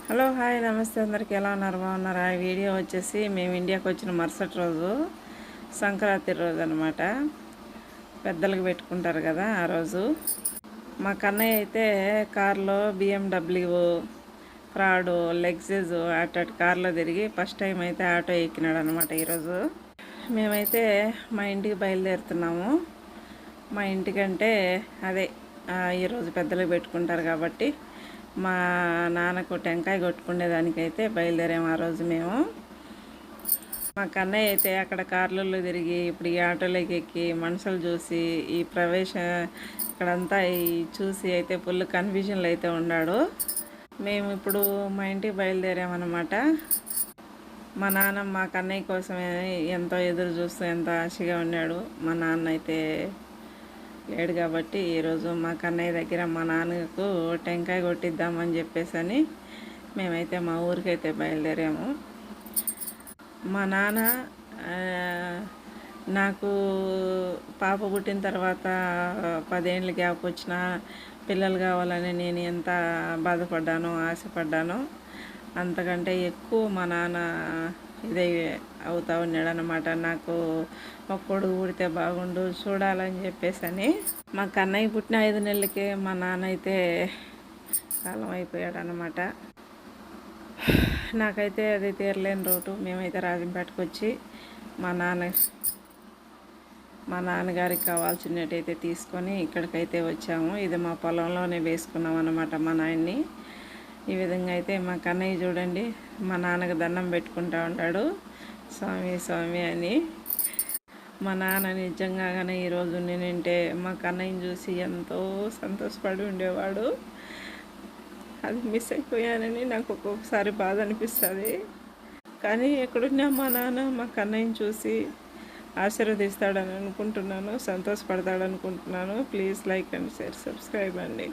Hello hi నమస్తే అందరికి ఎలా ఉన్నారు బాగున్నారా? ఈ వీడియో వచ్చేసి మేము ఇండియాకి వచ్చిన మరుసటి రోజు సంక్రాంతి రోజు అనమాట. పెద్దలకు పెట్టుకుంటారు కదా ఆ రోజు. మా కన్నయ్య అయితే కార్లో BMW ప్రాడో లెగ్జెస్ అటు కార్లో తిరిగి ఫస్ట్ టైం అయితే ఆటో ఎక్కినాడు అనమాట. ఈరోజు మేమైతే మా ఇంటికి బయలుదేరుతున్నాము. మా ఇంటికంటే అదే ఈరోజు పెద్దలకు పెట్టుకుంటారు కాబట్టి మా నాన్నకు టెంకాయ కొట్టుకునేదానికైతే బయలుదేరాము ఆ రోజు మేము. మా కన్నయ్య అయితే అక్కడ కార్లలో తిరిగి ఇప్పుడు ఈ ఆటోలోకి ఎక్కి మనుషులు చూసి ఈ ఇక్కడంతా చూసి అయితే ఫుల్ కన్ఫ్యూజన్లో అయితే ఉన్నాడు. మేము ఇప్పుడు మా ఇంటికి బయలుదేరామన్నమాట. మా నాన్న మా కన్నయ్య కోసమే ఎంతో ఎదురు చూస్తూ ఎంతో ఆశగా ఉన్నాడు. మా నాన్న అయితే లేడు కాబట్టి ఈరోజు మా కన్నయ్య దగ్గర మా నాన్నకు టెంకాయ కొట్టిద్దామని చెప్పేసి మేమైతే మా ఊరికైతే బయలుదేరాము. మా నాన్న నాకు పాప పుట్టిన తర్వాత 10 ఏళ్ళ గ్యాప్ వచ్చిన పిల్లలు కావాలని నేను ఎంత బాధపడ్డానో ఆశపడ్డానో అంతకంటే ఎక్కువ మా నాన్న ఇదే అవుతా ఉన్నాడు అనమాట. నాకు ఒక కొడుకు పుడితే బాగుండు చూడాలని చెప్పేసి మా కన్నయ్య పుట్టిన 5 నెలలకే మా నాన్న అయితే కాలం అయిపోయాడు అనమాట. నాకైతే అది తీరలేని రోటు. మేమైతే రాజంపేటకు వచ్చి మా నాన్నగారికి కావాల్సినట్టయితే తీసుకొని ఇక్కడికైతే వచ్చాము. ఇది మా పొలంలోనే వేసుకున్నాం అనమాట మా నాయన్ని. ఈ విధంగా అయితే మా కన్నయ్య చూడండి మా నాన్నకు దండం పెట్టుకుంటా ఉంటాడు, స్వామి స్వామి అని. మా నాన్న నిజంగానే ఈరోజు నేనంటే మా కన్నయ్యని చూసి ఎంతో సంతోషపడి ఉండేవాడు. అది మిస్ అయిపోయానని నాకు ఒక్కొక్కసారి బాధ అనిపిస్తుంది. కానీ ఎక్కడున్నా మా నాన్న మా కన్నయ్యని చూసి ఆశీర్వదిస్తాడని అనుకుంటున్నాను, సంతోషపడతాడనుకుంటున్నాను. Please like and share, subscribe అండి.